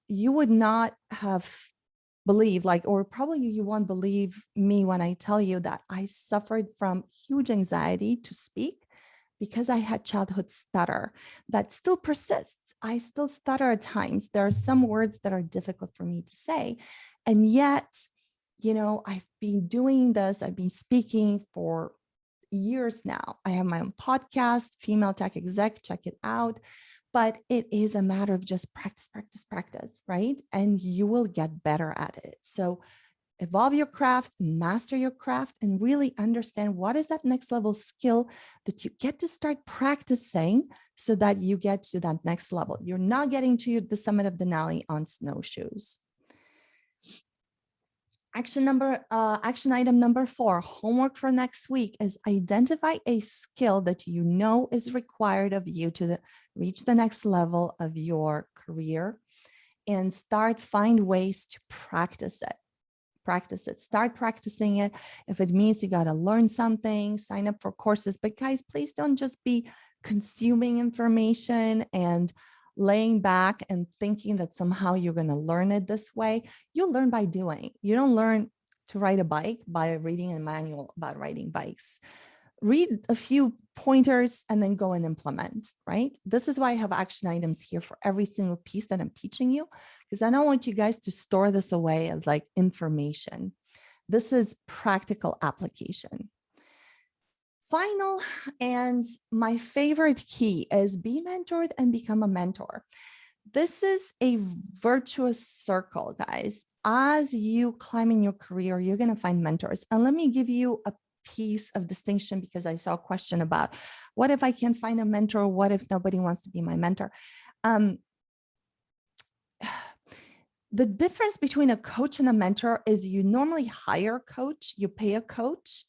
Speaker 2: you would not have believed, or probably you won't believe me when I tell you that I suffered from huge anxiety to speak because I had childhood stutter that still persists. I still stutter at times. There are some words that are difficult for me to say. And yet, I've been doing this, I've been speaking for years now. I have my own podcast, Female Tech Exec, check it out. But it is a matter of just practice, practice, practice, right? And you will get better at it. So evolve your craft, master your craft, and really understand what is that next level skill that you get to start practicing so that you get to that next level. You're not getting to the summit of Denali on snowshoes. Action item number 4, homework for next week is identify a skill that you know is required of you to reach the next level of your career, and find ways to practice it. Start practicing it. If it means you got to learn something, sign up for courses. But guys, please don't just be consuming information and laying back and thinking that somehow you're going to learn it this way. You'll learn by doing. You don't learn to ride a bike by reading a manual about riding bikes. Read a few pointers and then go and implement, right? This is why I have action items here for every single piece that I'm teaching you, because I don't want you guys to store this away as like information. This is practical application. Final and my favorite key is be mentored and become a mentor. This is a virtuous circle, guys. As you climb in your career, you're going to find mentors. And let me give you a piece of distinction, because I saw a question about what if I can't find a mentor? What if nobody wants to be my mentor? The difference between a coach and a mentor is you normally hire a coach, you pay a coach,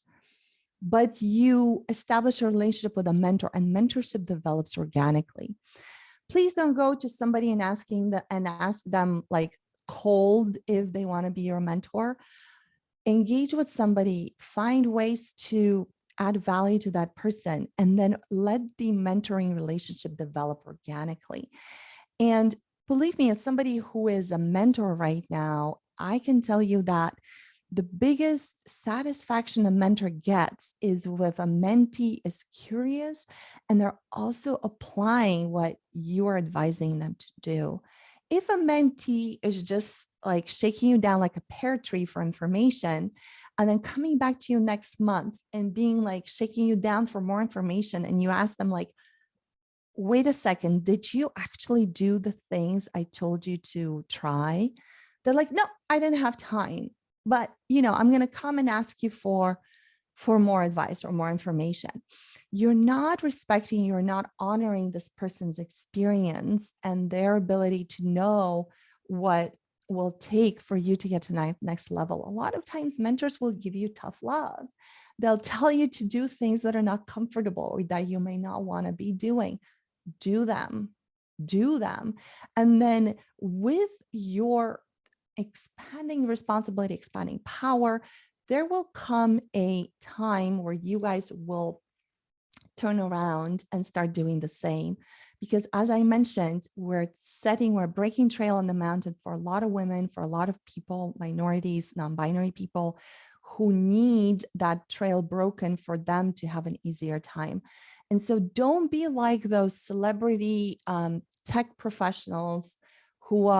Speaker 2: but you establish a relationship with a mentor, and mentorship develops organically. Please don't go to somebody and ask them like cold if they want to be your mentor. Engage with somebody, find ways to add value to that person, and then let the mentoring relationship develop organically. And believe me, as somebody who is a mentor right now, I can tell you that the biggest satisfaction a mentor gets is if a mentee is curious and they're also applying what you are advising them to do. If a mentee is just like shaking you down like a pear tree for information, and then coming back to you next month and being like shaking you down for more information, and you ask them like, wait a second, did you actually do the things I told you to try? They're like, no, I didn't have time. But, I'm going to come and ask you for more advice or more information. You're not respecting, you're not honoring this person's experience and their ability to know what will take for you to get to the next level. A lot of times mentors will give you tough love. They'll tell you to do things that are not comfortable or that you may not want to be doing. Do them. And then with your expanding responsibility, expanding power, there will come a time where you guys will turn around and start doing the same. Because as I mentioned, we're breaking trail on the mountain for a lot of women, for a lot of people, minorities, non-binary people who need that trail broken for them to have an easier time. And so don't be like those celebrity tech professionals who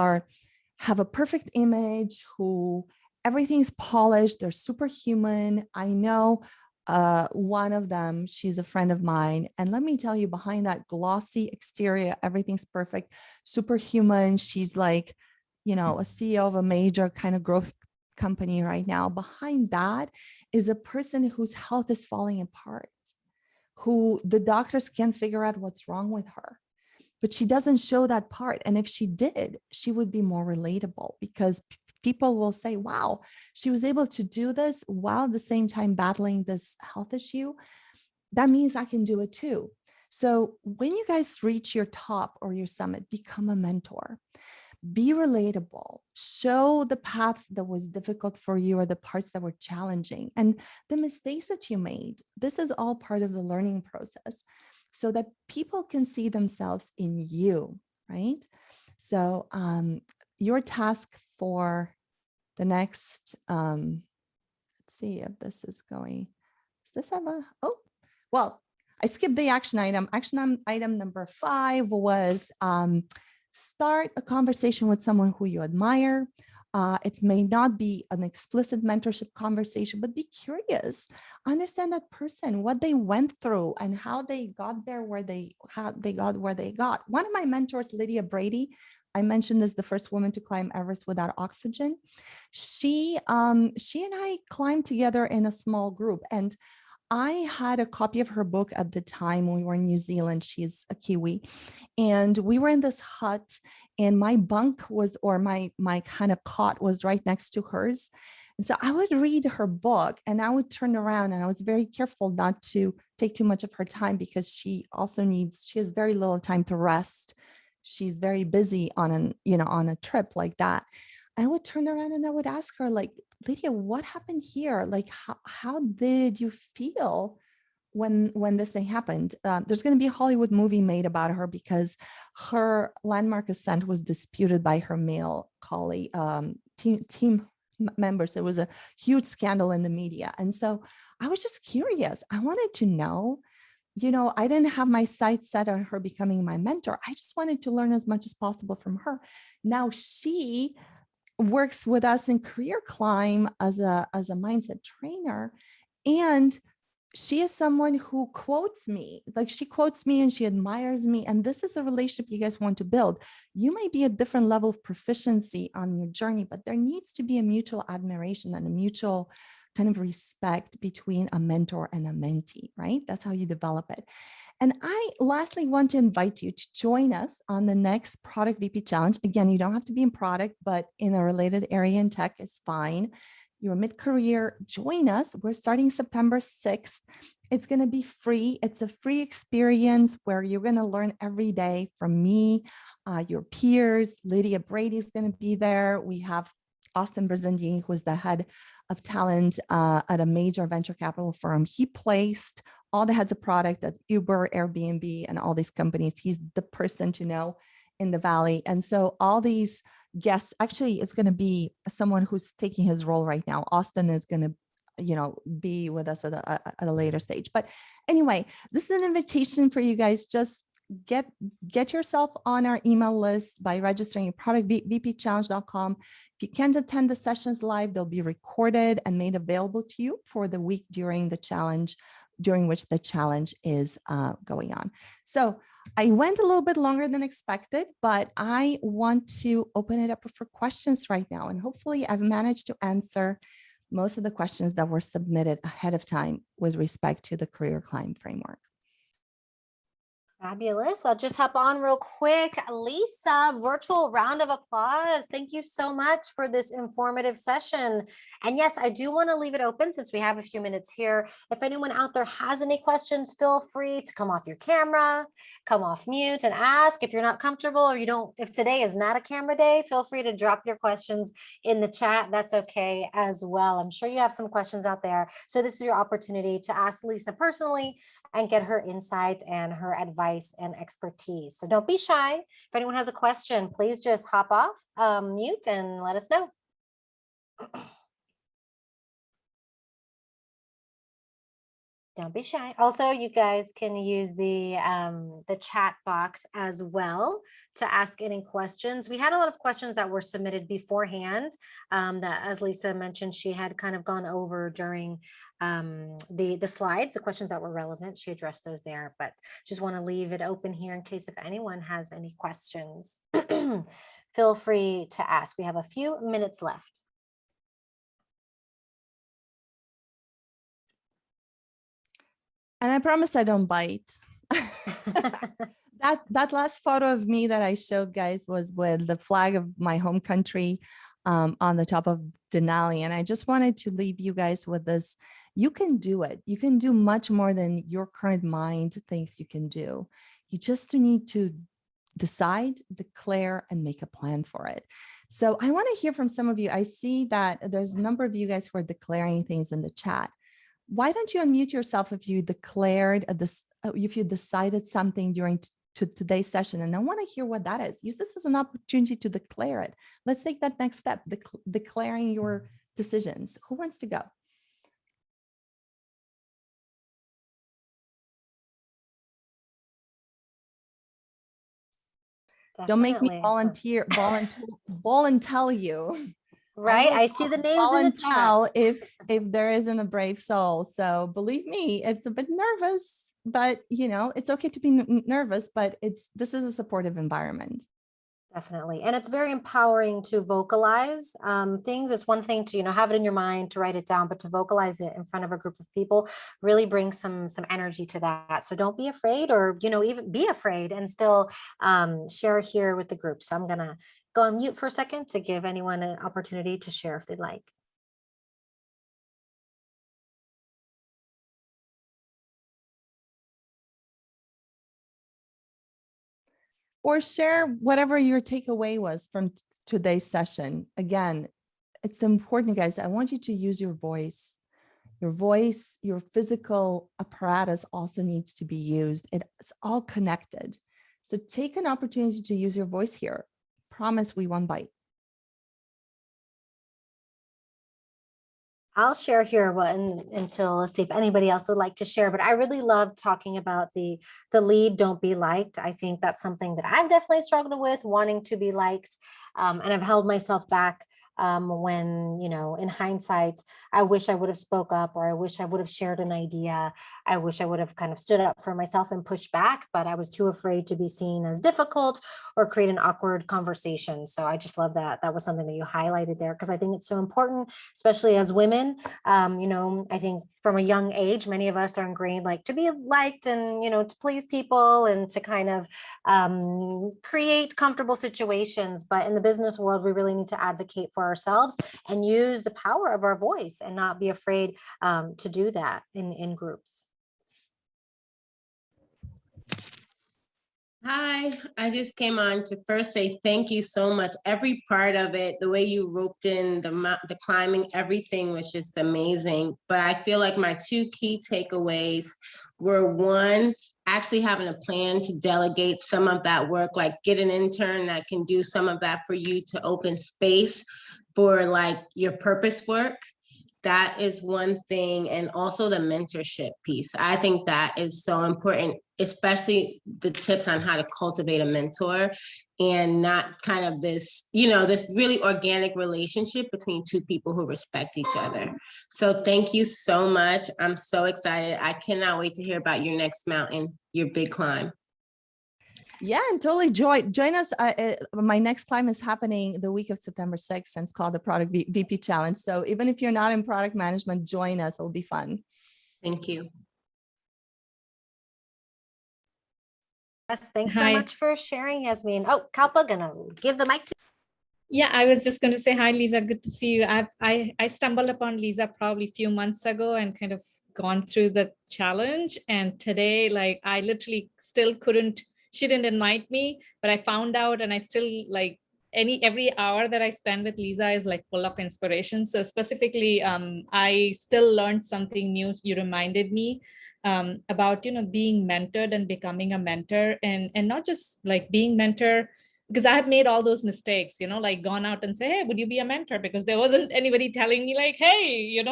Speaker 2: have a perfect image, who everything's polished, they're superhuman. I know one of them, she's a friend of mine. And let me tell you, behind that glossy exterior, everything's perfect, superhuman. She's like, a CEO of a major kind of growth company right now. Behind that is a person whose health is falling apart, who the doctors can't figure out what's wrong with her. But she doesn't show that part. And if she did, she would be more relatable, because people will say, wow, she was able to do this while at the same time battling this health issue. That means I can do it too. So when you guys reach your top or your summit, become a mentor. Be relatable, show the paths that was difficult for you or the parts that were challenging and the mistakes that you made. This is all part of the learning process so that people can see themselves in you, right? So your task for the next, let's see if this is going, does this have I skipped the action item. Action item number 5 was start a conversation with someone who you admire. It may not be an explicit mentorship conversation, but be curious, understand that person, what they went through and how they got there, how they got where they got. One of my mentors, Lydia Brady, I mentioned this, the first woman to climb Everest without oxygen. She and I climbed together in a small group, and I had a copy of her book at the time. We were in New Zealand. She's a Kiwi. And we were in this hut, and my bunk was, or my kind of cot was right next to hers. And so I would read her book and I would turn around, and I was very careful not to take too much of her time because she has very little time to rest. She's very busy on on a trip like that. I would turn around and I would ask her, like, Lydia, what happened here? Like, how did you feel when this thing happened? There's going to be a Hollywood movie made about her because her landmark ascent was disputed by her male colleague, team members. It was a huge scandal in the media. And so I was just curious. I wanted to know, I didn't have my sights set on her becoming my mentor. I just wanted to learn as much as possible from her. Now she works with us in CareerClimb as a mindset trainer. And she is someone who quotes me, like she quotes me and she admires me. And this is a relationship you guys want to build. You might be a different level of proficiency on your journey, but there needs to be a mutual admiration and a mutual kind of respect between a mentor and a mentee, right? That's how you develop it. And I lastly want to invite you to join us on the next Product VP Challenge. Again, you don't have to be in product, but in a related area in tech is fine. You're mid-career, join us. We're starting September 6th. It's going to be free. It's a free experience where you're going to learn every day from me, your peers. Lydia Brady is going to be there. We have Austin Brzezinski, who is the head of talent at a major venture capital firm. He placed all the heads of product at Uber, Airbnb, and all these companies. He's the person to know in the Valley. And so all these guests, actually, it's going to be someone who's taking his role right now. Austin is going to be with us at a later stage. But anyway, this is an invitation for you guys. Just get yourself on our email list by registering at productvpchallenge.com. If you can't attend the sessions live, they'll be recorded and made available to you for the week during the challenge, during which the challenge is going on. So I went a little bit longer than expected, but I want to open it up for questions right now. And hopefully I've managed to answer most of the questions that were submitted ahead of time with respect to the CareerClimb framework.
Speaker 1: Fabulous. I'll just hop on real quick. Lisa, virtual round of applause. Thank you so much for this informative session. And yes, I do want to leave it open since we have a few minutes here. If anyone out there has any questions, feel free to come off your camera, come off mute and ask. If you're not comfortable or if today is not a camera day, feel free to drop your questions in the chat. That's okay as well. I'm sure you have some questions out there. So this is your opportunity to ask Lisa personally and get her insight and her advice and expertise. So don't be shy. If anyone has a question, please just hop off mute and let us know. Don't be shy. Also, you guys can use the chat box as well to ask any questions. We had a lot of questions that were submitted beforehand that, as Lisa mentioned, she had kind of gone over during the slides, the questions that were relevant. She addressed those there, but just want to leave it open here in case if anyone has any questions. Feel free to ask. We have a few minutes left.
Speaker 2: And I promise I don't bite. That last photo of me that I showed guys was with the flag of my home country on the top of Denali. And I just wanted to leave you guys with this. You can do it. You can do much more than your current mind thinks you can do. You just need to decide, declare, and make a plan for it. So I want to hear from some of you. I see that there's a number of you guys who are declaring things in the chat. Why don't you unmute yourself if you declared if you decided something during today's session? And I want to hear what that is. Use this as an opportunity to declare it. Let's take that next step, declaring your decisions. Who wants to go? Definitely. Don't make me volunteer you.
Speaker 1: Right? I see the names
Speaker 2: Call
Speaker 1: in the
Speaker 2: and tell
Speaker 1: chat.
Speaker 2: if there isn't a brave soul. So believe me, it's a bit nervous, but it's okay to be nervous, but this is a supportive environment.
Speaker 1: Definitely. And it's very empowering to vocalize things. It's one thing to, have it in your mind, to write it down, but to vocalize it in front of a group of people really brings some energy to that. So don't be afraid, or, even be afraid, and still share here with the group. So I'm going to go on mute for a second to give anyone an opportunity to share if they'd like.
Speaker 2: Or share whatever your takeaway was from today's session. Again, it's important, guys. I want you to use your voice. Your voice, your physical apparatus also needs to be used. It's all connected. So take an opportunity to use your voice here. Promise we won't bite.
Speaker 1: I'll share here until, let's see if anybody else would like to share, but I really love talking about the lead, don't be liked. I think that's something that I've definitely struggled with, wanting to be liked. And I've held myself back when, in hindsight, I wish I would have spoke up, or I wish I would have shared an idea. I wish I would have kind of stood up for myself and pushed back, but I was too afraid to be seen as difficult or create an awkward conversation. So I just love that. That was something that you highlighted there, because I think it's so important, especially as women. I think from a young age, many of us are ingrained to be liked and, to please people and to kind of create comfortable situations. But in the business world, we really need to advocate for ourselves and use the power of our voice and not be afraid to do that in groups.
Speaker 3: Hi, I just came on to first say thank you so much. Every part of it, the way you roped in the climbing, everything was just amazing. But I feel like my two key takeaways were, one, actually having a plan to delegate some of that work, like get an intern that can do some of that for you to open space for your purpose work. That is one thing. And also the mentorship piece. I think that is so important, especially the tips on how to cultivate a mentor and not kind of this, this really organic relationship between two people who respect each other. So thank you so much. I'm so excited. I cannot wait to hear about your next mountain, your big climb.
Speaker 2: Yeah, and totally join us. My next climb is happening the week of September 6th, and it's called the Product VP Challenge. So even if you're not in product management, join us. It'll be fun.
Speaker 3: Thank you.
Speaker 1: Yes, thanks so much for sharing, Yasmin. Oh, Kalpa, gonna give the mic to.
Speaker 4: Yeah, I was just going to say hi, Lisa. Good to see you. I stumbled upon Lisa probably a few months ago and kind of gone through the challenge. And today, I literally still couldn't. She didn't invite me, but I found out, and I still every hour that I spend with Lisa is full of inspiration. So specifically, I still learned something new. You reminded me about being mentored and becoming a mentor, and not just being mentor, because I have made all those mistakes, gone out and say, hey, would you be a mentor? Because there wasn't anybody telling me hey, you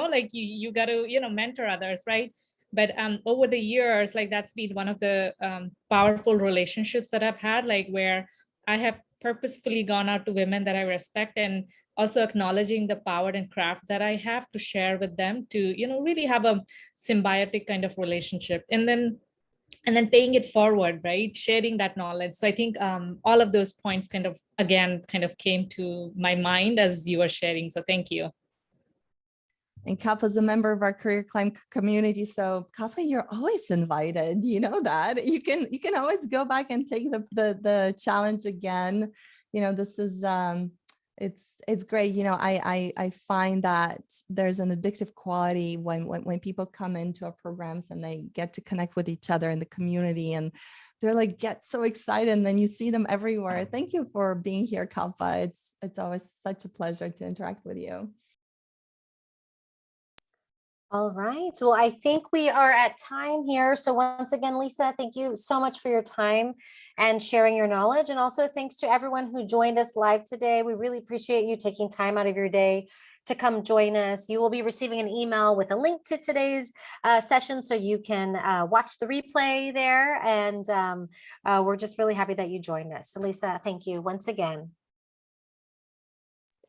Speaker 4: got to, mentor others, right? But over the years, that's been one of the powerful relationships that I've had, where I have purposefully gone out to women that I respect, and also acknowledging the power and craft that I have to share with them to, really have a symbiotic kind of relationship. And then paying it forward, right? Sharing that knowledge. So I think all of those points kind of came to my mind as you were sharing. So thank you.
Speaker 2: And Kalpa is a member of our CareerClimb community. So Kalpa, you're always invited. You know that. You can always go back and take the challenge again. This is it's great. I find that there's an addictive quality when people come into our programs and they get to connect with each other in the community, and they're get so excited, and then you see them everywhere. Thank you for being here, Kalpa. It's always such a pleasure to interact with you.
Speaker 1: All right. Well, I think we are at time here. So once again, Lisa, thank you so much for your time and sharing your knowledge. And also thanks to everyone who joined us live today. We really appreciate you taking time out of your day to come join us. You will be receiving an email with a link to today's session, so you can watch the replay there. And we're just really happy that you joined us. So Lisa, thank you once again.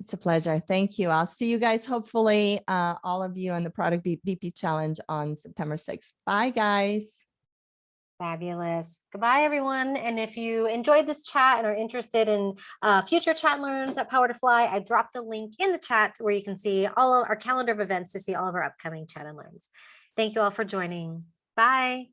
Speaker 2: It's a pleasure. Thank you. I'll see you guys, hopefully, all of you on the Product VP Challenge on September 6th. Bye, guys.
Speaker 1: Fabulous. Goodbye, everyone. And if you enjoyed this chat and are interested in future chat learns at Power to Fly, I dropped the link in the chat where you can see all of our calendar of events to see all of our upcoming chat and learns. Thank you all for joining. Bye.